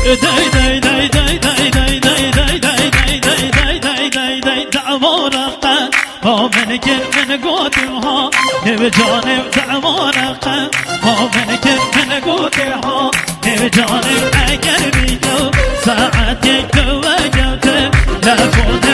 داي داي داي داي داي داي داي داي داي داي داي داي داي داي داي دعمورقة ها من كل من قوتها نبجانب دعمورقة ها من كل من قوتها نبجانب أقربي ساعتك وقتك لا فوت